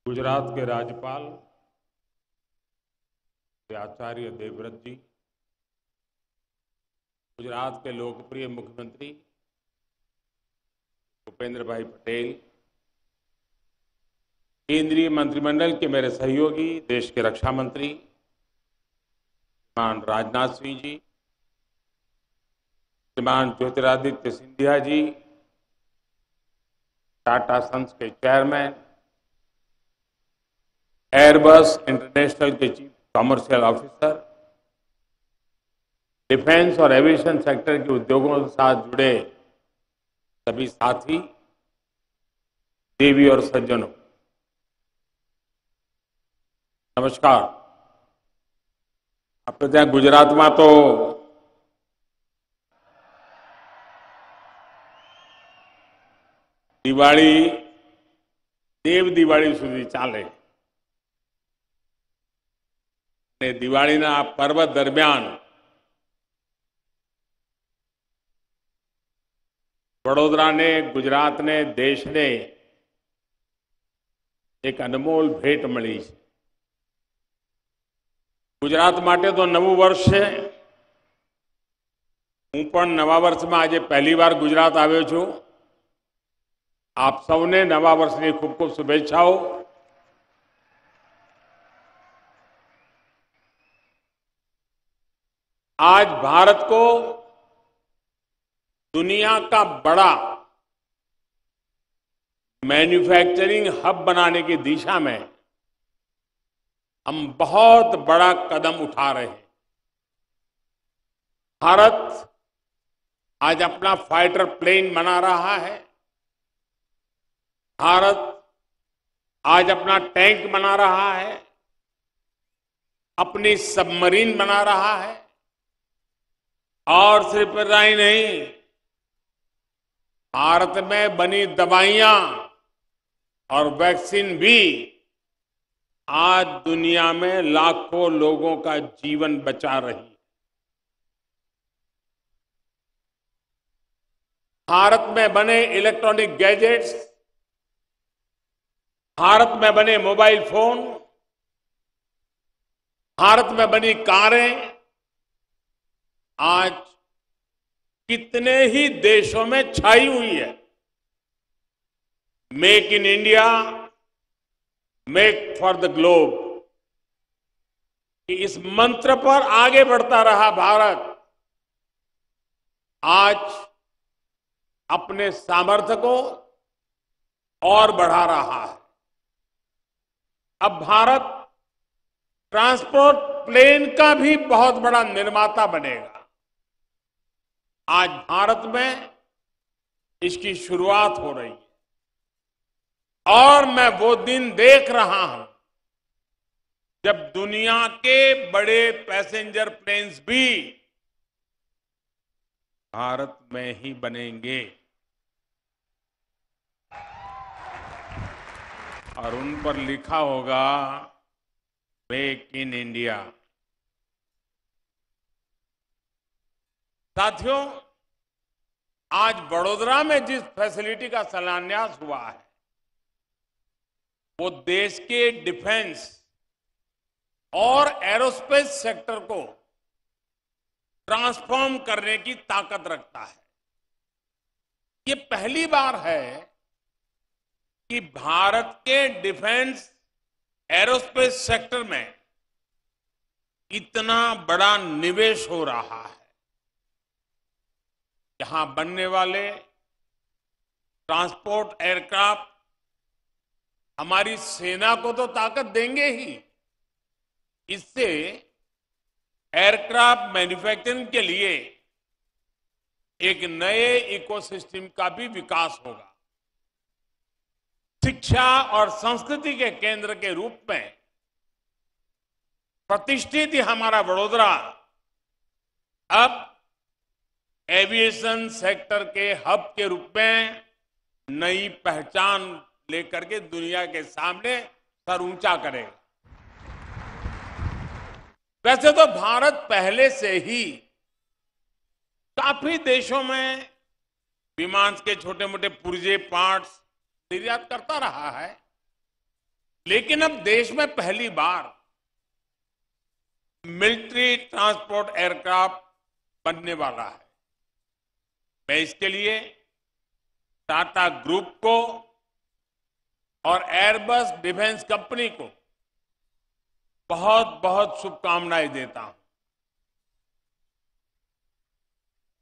गुजरात के राज्यपाल आचार्य देवव्रत जी, गुजरात के लोकप्रिय मुख्यमंत्री भूपेंद्र भाई पटेल, केंद्रीय मंत्रिमंडल के मेरे सहयोगी देश के रक्षा मंत्री श्रीमान राजनाथ सिंह जी, श्रीमान ज्योतिरादित्य सिंधिया जी, टाटा सन्स के चेयरमैन, एयरबस इंटरनेशनल के चीफ कमर्शियल ऑफिसर, डिफेंस और एविएशन सेक्टर के उद्योगों के साथ जुड़े सभी साथी, देवी और सज्जनों, नमस्कार। આપણે ત્યાં ગુજરાતમાં તો દિવાળી દેવ દિવાળી સુધી ચાલે અને દિવાળીના આ પર્વ દરમિયાન વડોદરાને, ગુજરાતને, દેશને એક અનમોલ ભેટ મળી છે। गुजरात માટે તો નવું વર્ષ છે। હું પણ નવા વર્ષમાં આજે પહેલી વાર ગુજરાત આવ્યો છું। આપ સૌને નવા વર્ષની ખૂબ ખૂબ શુભેચ્છાઓ। आज भारत को दुनिया का बड़ा मैन्युफैक्चरिंग हब बनाने की दिशा में हम बहुत बड़ा कदम उठा रहे हैं। भारत आज अपना फाइटर प्लेन बना रहा है। भारत आज अपना टैंक बना रहा है, अपनी सबमरीन बना रहा है, और सिर्फ इतना ही नहीं, भारत में बनी दवाइयां और वैक्सीन भी आज दुनिया में लाखों लोगों का जीवन बचा रही है। भारत में बने इलेक्ट्रॉनिक गैजेट्स, भारत में बने मोबाइल फोन, भारत में बनी कारें आज कितने ही देशों में छाई हुई है। Make in India, make for the globe, इस मंत्र पर आगे बढ़ता रहा भारत आज अपने सामर्थ्य को और बढ़ा रहा है। अब भारत ट्रांसपोर्ट प्लेन का भी बहुत बड़ा निर्माता बनेगा। आज भारत में इसकी शुरुआत हो रही है और मैं वो दिन देख रहा हूं जब दुनिया के बड़े पैसेंजर प्लेन्स भी भारत में ही बनेंगे और उन पर लिखा होगा मेक इन इंडिया। साथियों, आज वडोदरा में जिस फैसिलिटी का शिलान्यास हुआ है वो देश के डिफेंस और एरोस्पेस सेक्टर को ट्रांसफॉर्म करने की ताकत रखता है। ये पहली बार है कि भारत के डिफेंस एरोस्पेस सेक्टर में इतना बड़ा निवेश हो रहा है। यहां बनने वाले ट्रांसपोर्ट एयरक्राफ्ट हमारी सेना को तो ताकत देंगे ही, इससे एयरक्राफ्ट मैन्युफैक्चरिंग के लिए एक नए इकोसिस्टम का भी विकास होगा। शिक्षा और संस्कृति के केंद्र के रूप में प्रतिष्ठित हमारा वडोदरा अब एविएशन सेक्टर के हब के रूप में नई पहचान लेकर के दुनिया के सामने सर ऊंचा करेगा। वैसे तो भारत पहले से ही काफी देशों में विमान के छोटे मोटे पुर्जे पार्ट्स निर्यात करता रहा है, लेकिन अब देश में पहली बार मिलिट्री ट्रांसपोर्ट एयरक्राफ्ट बनने वाला है। मैं इसके लिए टाटा ग्रुप को और एयरबस डिफेंस कंपनी को बहुत बहुत शुभकामनाएं देता हूं।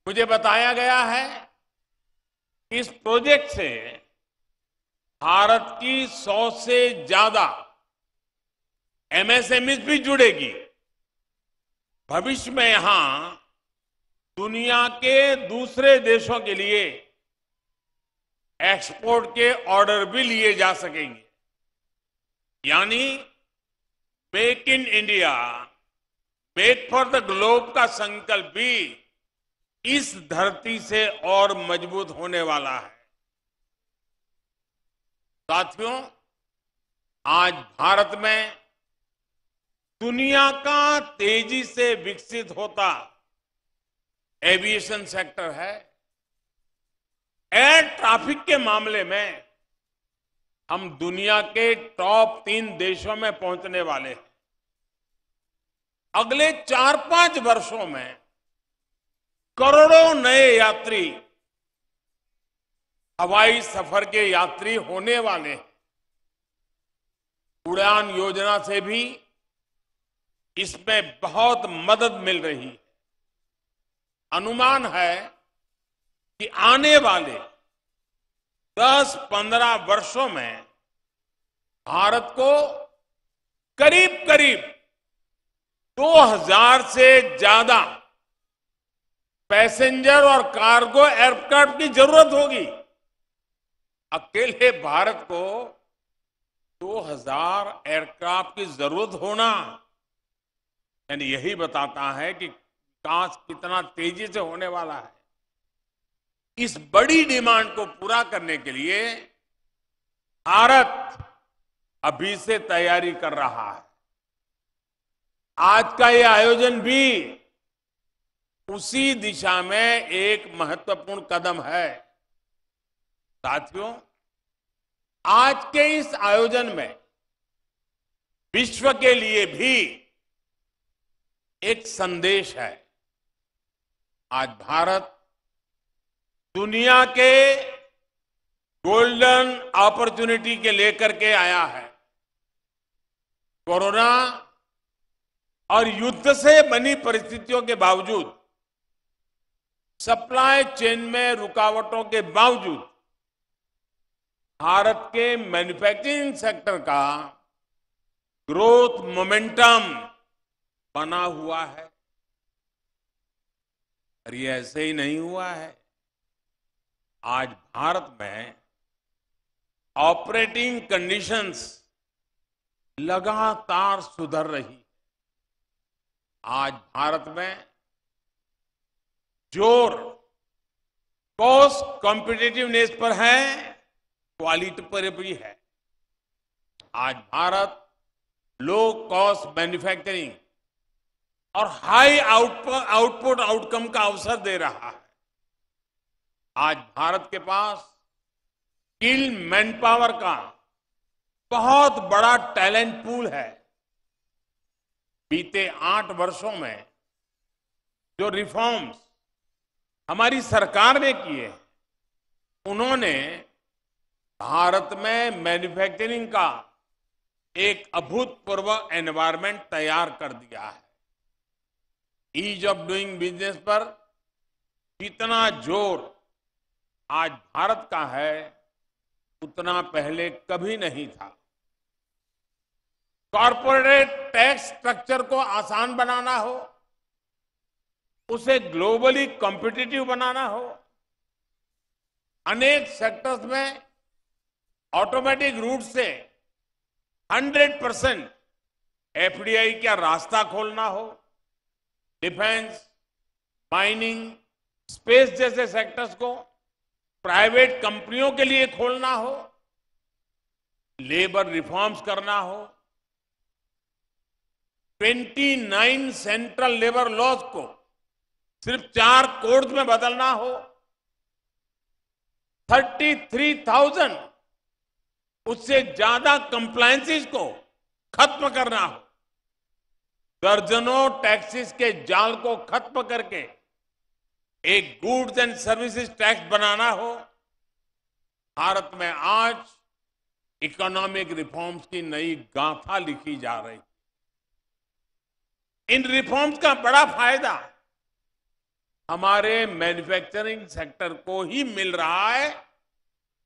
मुझे बताया गया है कि इस प्रोजेक्ट से भारत की 100 से ज्यादा एमएसएमई भी जुड़ेगी। भविष्य में यहां दुनिया के दूसरे देशों के लिए एक्सपोर्ट के ऑर्डर भी लिए जा सकेंगे। यानी make in India, make for the globe का संकल्प भी इस धरती से और मजबूत होने वाला है। साथियों, आज भारत में दुनिया का तेजी से विकसित होता एविएशन सेक्टर है। एयर ट्रैफिक के मामले में हम दुनिया के टॉप 3 देशों में पहुंचने वाले हैं। अगले 4-5 वर्षों में करोड़ों नए यात्री हवाई सफर के यात्री होने वाले हैं। उड़ान योजना से भी इसमें बहुत मदद मिल रही है। अनुमान है कि आने वाले 10-15 वर्षों में भारत को करीब करीब 2000 से ज्यादा पैसेंजर और कार्गो एयरक्राफ्ट की जरूरत होगी। अकेले भारत को 2000 एयरक्राफ्ट की जरूरत होना यानी यही बताता है कि विकास कितना तेजी से होने वाला है। इस बड़ी डिमांड को पूरा करने के लिए भारत अभी से तैयारी कर रहा है। आज का ये आयोजन भी उसी दिशा में एक महत्वपूर्ण कदम है। साथियों, आज के इस आयोजन में विश्व के लिए भी एक संदेश है। आज भारत दुनिया के गोल्डन अपॉर्चुनिटी के लेकर के आया है। कोरोना और युद्ध से बनी परिस्थितियों के बावजूद, सप्लाई चेन में रुकावटों के बावजूद भारत के मैन्युफैक्चरिंग सेक्टर का ग्रोथ मोमेंटम बना हुआ है। और ये ऐसे ही नहीं हुआ है। आज भारत में ऑपरेटिंग कंडीशंस लगातार सुधर रही। आज भारत में जोर कॉस्ट कॉम्पिटिटिवनेस पर है, क्वालिटी पर भी है। आज भारत लो कॉस्ट मैन्युफैक्चरिंग और हाई आउटपुट आउटकम का अवसर दे रहा है। आज भारत के पास स्किल मैन पावर का बहुत बड़ा टैलेंट पूल है। बीते 8 वर्षों में जो रिफॉर्म्स हमारी सरकार ने किए, उन्होंने भारत में मैन्युफैक्चरिंग का एक अभूतपूर्व एनवायरनमेंट तैयार कर दिया है। ईज ऑफ डूइंग बिजनेस पर जितना जोर आज भारत का है, उतना पहले कभी नहीं था। कॉर्पोरेट टैक्स स्ट्रक्चर को आसान बनाना हो, उसे ग्लोबली कॉम्पिटिटिव बनाना हो, अनेक सेक्टर्स में ऑटोमेटिक रूट से 100% एफडीआई का रास्ता खोलना हो, डिफेंस, माइनिंग, स्पेस जैसे सेक्टर्स को प्राइवेट कंपनियों के लिए खोलना हो, लेबर रिफॉर्म्स करना हो, 29 सेंट्रल लेबर लॉज को सिर्फ 4 कोड्स में बदलना हो, 33,000 उससे ज्यादा कंप्लायंसेस को खत्म करना हो, दर्जनों टैक्सेस के जाल को खत्म करके एक गुड्स एंड सर्विसेज टैक्स बनाना हो, भारत में आज इकोनॉमिक रिफॉर्म्स की नई गाथा लिखी जा रही। इन रिफॉर्म्स का बड़ा फायदा हमारे मैन्युफैक्चरिंग सेक्टर को ही मिल रहा है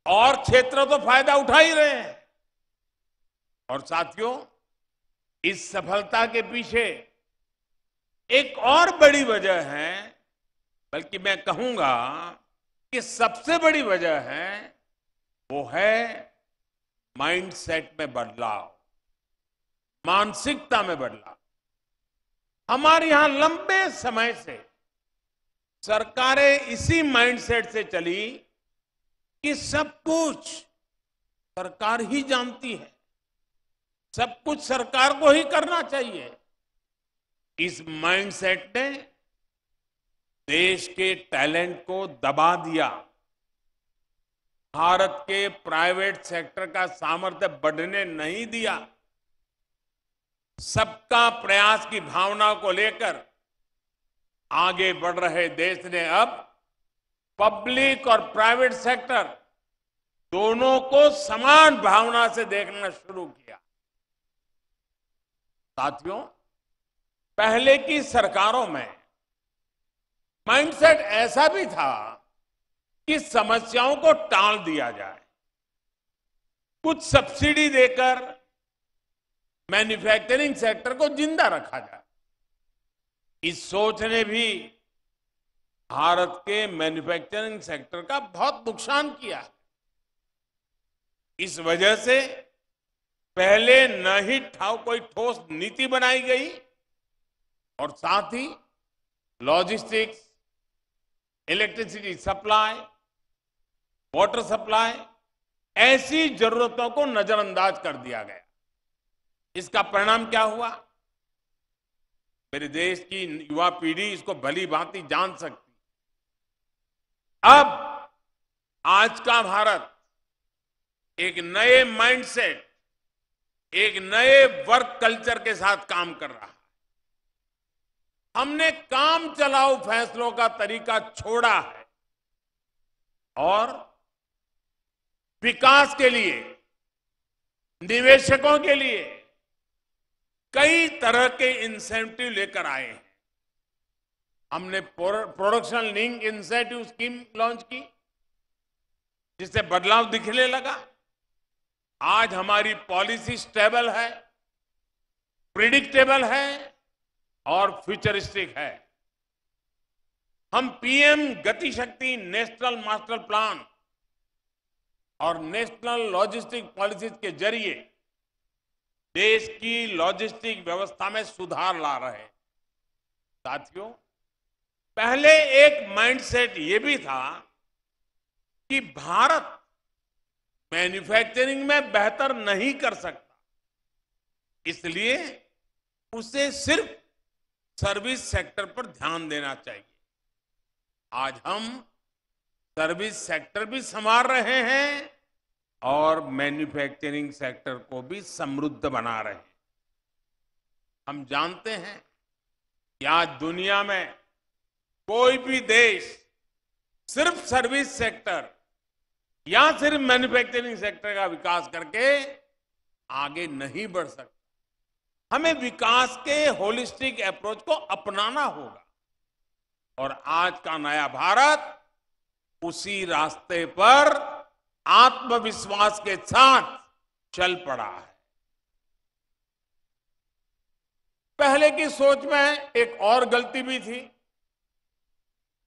और क्षेत्र तो फायदा उठा ही रहे हैं। और साथियों, इस सफलता के पीछे एक और बड़ी वजह है, बल्कि मैं कहूंगा कि सबसे बड़ी वजह है, वो है माइंडसेट में बदलाव, मानसिकता में बदलाव। हमारे यहां लंबे समय से सरकारें इसी माइंडसेट से चली कि सब कुछ सरकार ही जानती है, सब कुछ सरकार को ही करना चाहिए। इस माइंडसेट ने देश के टैलेंट को दबा दिया, भारत के प्राइवेट सेक्टर का सामर्थ्य बढ़ने नहीं दिया। सबका प्रयास की भावना को लेकर आगे बढ़ रहे देश ने अब पब्लिक और प्राइवेट सेक्टर दोनों को समान भावना से देखना शुरू किया। साथियों, पहले की सरकारों में माइंडसेट ऐसा भी था कि समस्याओं को टाल दिया जाए, कुछ सब्सिडी देकर मैन्युफैक्चरिंग सेक्टर को जिंदा रखा जाए। इस सोच ने भी भारत के मैन्युफैक्चरिंग सेक्टर का बहुत नुकसान किया। इस वजह से पहले न ही कोई ठोस नीति बनाई गई और साथ ही logistics, electricity supply, water supply, ऐसी जरूरतों को नजरअंदाज कर दिया गया। इसका परिणाम क्या हुआ? मेरे देश की युवा पीढ़ी इसको भली भांति जान सकती। अब आज का भारत एक नए माइंडसेट, एक नए वर्क कल्चर के साथ काम कर रहा है। हमने काम चलाओ फैसलों का तरीका छोड़ा है और विकास के लिए, निवेशकों के लिए कई तरह के इंसेंटिव लेकर आए हैं। हमने production link incentive scheme launch की, जिससे बदलाव दिखने लगा। आज हमारी पॉलिसी स्टेबल है, प्रिडिक्टेबल है और फ्यूचरिस्टिक है। हम पीएम गति शक्ति नेशनल मास्टर प्लान और नेशनल लॉजिस्टिक पॉलिसीज के जरिए देश की लॉजिस्टिक व्यवस्था में सुधार ला रहे हैं। साथियों, पहले एक माइंडसेट ये भी था कि भारत मैन्युफैक्चरिंग में बेहतर नहीं कर सकता, इसलिए उसे सिर्फ सर्विस सेक्टर पर ध्यान देना चाहिए। आज हम सर्विस सेक्टर भी संभाल रहे हैं और मैन्युफैक्चरिंग सेक्टर को भी समृद्ध बना रहे हैं। हम जानते हैं कि आज दुनिया में कोई भी देश सिर्फ सर्विस सेक्टर या सिर्फ मैन्युफैक्चरिंग सेक्टर का विकास करके आगे नहीं बढ़ सकता। हमें विकास के होलिस्टिक अप्रोच को अपनाना होगा और आज का नया भारत उसी रास्ते पर आत्मविश्वास के साथ चल पड़ा है। पहले की सोच में एक और गलती भी थी।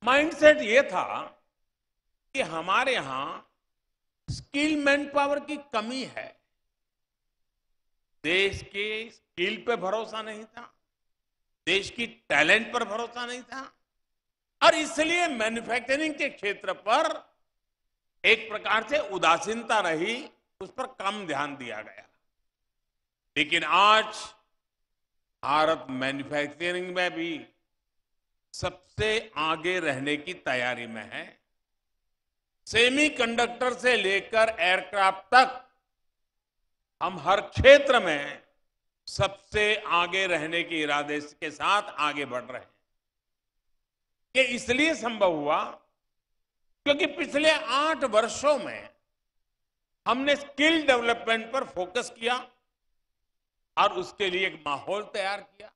माइंडसेट ये था कि हमारे यहां स्किल मैन पावर की कमी है, देश के स्किल पे भरोसा नहीं था, देश की टैलेंट पर भरोसा नहीं था और इसलिए मैन्युफैक्चरिंग के क्षेत्र पर एक प्रकार से उदासीनता रही, उस पर कम ध्यान दिया गया। लेकिन आज भारत मैन्युफैक्चरिंग में भी सबसे आगे रहने की तैयारी में है। सेमीकंडक्टर से लेकर एयरक्राफ्ट तक हम हर क्षेत्र में सबसे आगे रहने के इरादे के साथ आगे बढ़ रहे हैं। ये इसलिए संभव हुआ क्योंकि पिछले 8 वर्षों में हमने स्किल डेवलपमेंट पर फोकस किया और उसके लिए एक माहौल तैयार किया।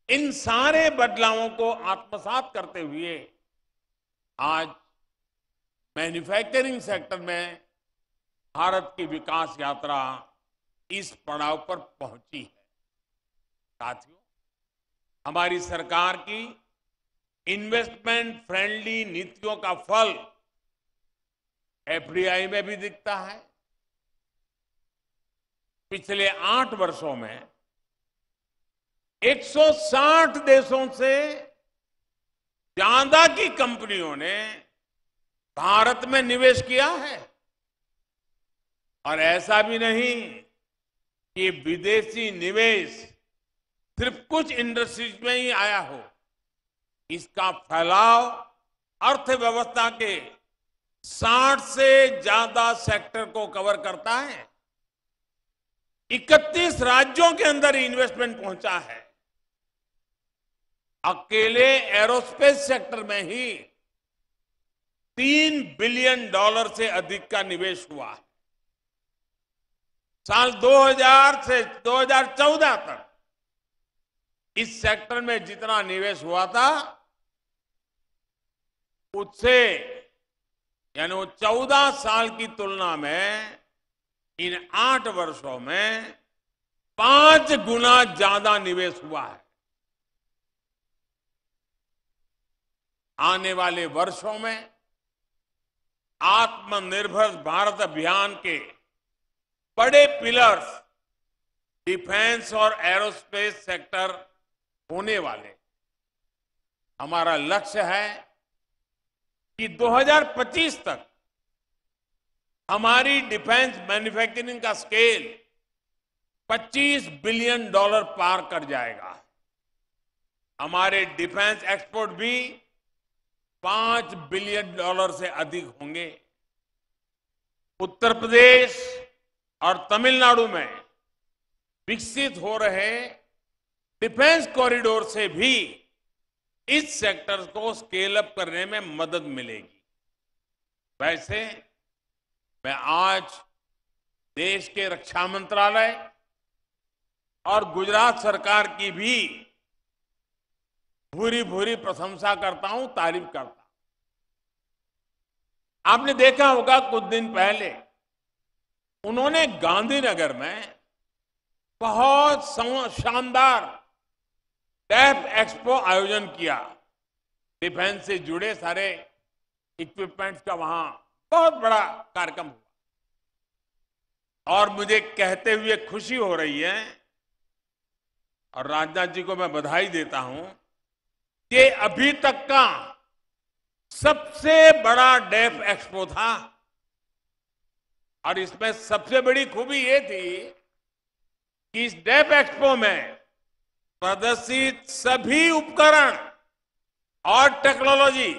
इन सारे बदलावों को आत्मसात करते हुए आज मैन्युफैक्चरिंग सेक्टर में भारत की विकास यात्रा इस पड़ाव पर पहुंची है। साथियों, हमारी सरकार की इन्वेस्टमेंट फ्रेंडली नीतियों का फल एफडीआई में भी दिखता है। पिछले 8 वर्षों में 160 देशों से ज्यादा की कंपनियों ने भारत में निवेश किया है। और ऐसा भी नहीं कि विदेशी निवेश सिर्फ कुछ इंडस्ट्रीज में ही आया हो। इसका फैलाव अर्थव्यवस्था के 60 से ज्यादा सेक्टर को कवर करता है। 31 राज्यों के अंदर इन्वेस्टमेंट पहुंचा है। अकेले एरोस्पेस सेक्टर में ही $3 बिलियन से अधिक का निवेश हुआ है। साल 2000 से 2014 तक इस सेक्टर में जितना निवेश हुआ था उससे यानी वो 14 साल की तुलना में इन 8 वर्षों में 5 गुना ज्यादा निवेश हुआ है। आने वाले वर्षों में आत्मनिर्भर भारत अभियान के बड़े पिलर्स डिफेंस और एरोस्पेस सेक्टर होने वाले। हमारा लक्ष्य है कि 2025 तक हमारी डिफेंस मैन्युफैक्चरिंग का स्केल $25 बिलियन पार कर जाएगा। हमारे डिफेंस एक्सपोर्ट भी $5 बिलियन से अधिक होंगे। उत्तर प्रदेश और तमिलनाडु में विकसित हो रहे डिफेंस कॉरिडोर से भी इस सेक्टर को स्केल अप करने में मदद मिलेगी। वैसे मैं आज देश के रक्षा मंत्रालय और गुजरात सरकार की भी भूरी भूरी प्रशंसा करता हूं, तारीफ करता हूं। आपने देखा होगा कुछ दिन पहले उन्होंने गांधीनगर में बहुत शानदार डेफ एक्सपो आयोजन किया। डिफेंस से जुड़े सारे इक्विपमेंट्स का वहां बहुत बड़ा कार्यक्रम हुआ और मुझे कहते हुए खुशी हो रही है और राजनाथ जी को मैं बधाई देता हूं कि अभी तक का सबसे बड़ा डेफ एक्सपो था। और इसमें सबसे बड़ी खूबी ये थी कि इस डेफ एक्सपो में प्रदर्शित सभी उपकरण और टेक्नोलॉजी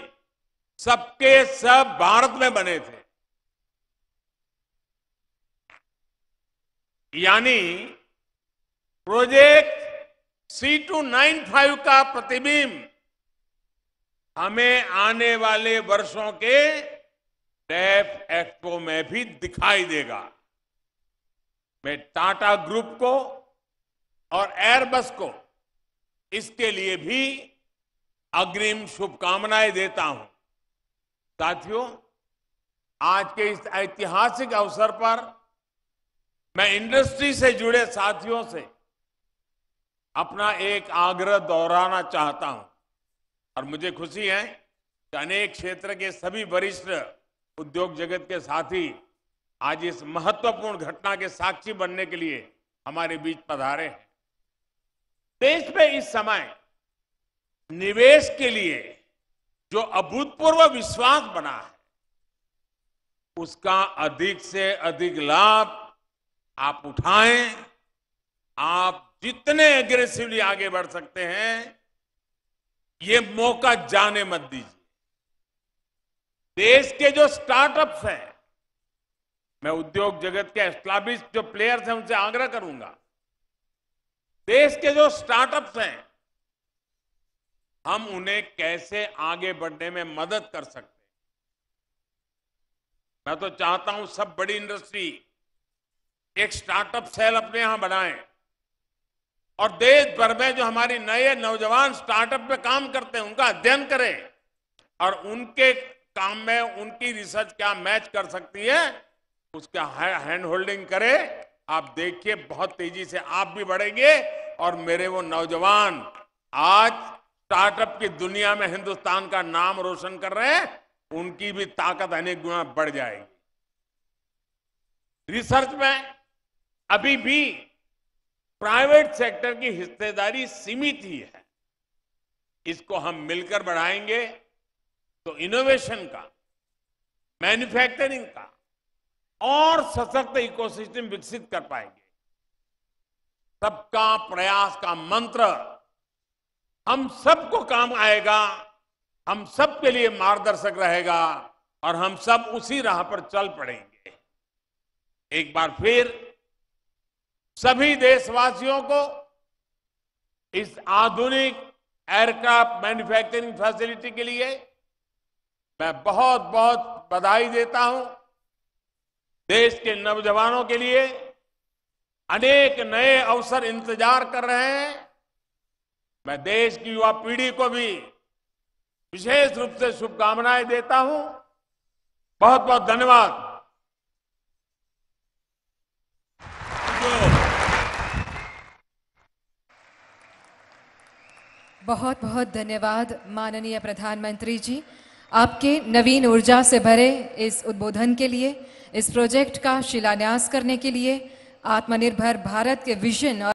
सबके सब भारत में बने थे। यानी प्रोजेक्ट C295 का प्रतिबिंब हमें आने वाले वर्षों के डेफ एक्सपो में भी दिखाई देगा। मैं टाटा ग्रुप को और एयरबस को इसके लिए भी अग्रिम शुभकामनाएं देता हूं। साथियों, आज के इस ऐतिहासिक अवसर पर मैं इंडस्ट्री से जुड़े साथियों से अपना एक आग्रह दोहराना चाहता हूं और मुझे खुशी है कि अनेक क्षेत्र के सभी वरिष्ठ उद्योग जगत के साथी आज इस महत्वपूर्ण घटना के साक्षी बनने के लिए हमारे बीच पधारे हैं। देश में इस समय निवेश के लिए जो अभूतपूर्व विश्वास बना है उसका अधिक से अधिक लाभ आप उठाएं। आप जितने एग्रेसिवली आगे बढ़ सकते हैं ये मौका जाने मत दीजिए। देश के जो स्टार्टअप्स हैं मैं उद्योग जगत के एस्टैब्लिश्ड जो प्लेयर्स हैं उनसे आग्रह करूंगा, देश के जो स्टार्टअप्स हैं हम उन्हें कैसे आगे बढ़ने में मदद कर सकते हैं। मैं तो चाहता हूं सब बड़ी इंडस्ट्री एक स्टार्टअप सेल अपने यहां बनाएं और देश भर में जो हमारी नए नौजवान स्टार्टअप पे काम करते हैं उनका अध्ययन करें और उनके काम में उनकी रिसर्च क्या मैच कर सकती है उसका हैंड होल्डिंग करें। आप देखिए बहुत तेजी से आप भी बढ़ेंगे और मेरे वो नौजवान आज स्टार्टअप की दुनिया में हिंदुस्तान का नाम रोशन कर रहे हैं, उनकी भी ताकत अनेक गुना बढ़ जाएगी। रिसर्च में अभी भी प्राइवेट सेक्टर की हिस्सेदारी सीमित ही है। इसको हम मिलकर बढ़ाएंगे तो इनोवेशन का, मैन्युफैक्चरिंग का और सशक्त इकोसिस्टम विकसित कर पाएंगे। सबका प्रयास का मंत्र हम सबको काम आएगा, हम सबके लिए मार्गदर्शक रहेगा और हम सब उसी राह पर चल पड़ेंगे। एक बार फिर सभी देशवासियों को इस आधुनिक एयरक्राफ्ट मैन्युफैक्चरिंग फैसिलिटी के लिए मैं बहुत बहुत बधाई देता हूं। देश के नौजवानों के लिए अनेक नए अवसर इंतजार कर रहे हैं। मैं देश की युवा पीढ़ी को भी विशेष रूप से शुभकामनाएं देता हूं। बहुत बहुत धन्यवाद। बहुत बहुत धन्यवाद माननीय प्रधानमंत्री जी, आपके नवीन ऊर्जा से भरे इस उद्बोधन के लिए, इस प्रोजेक्ट का शिलान्यास करने के लिए, आत्मनिर्भर भारत के विजन और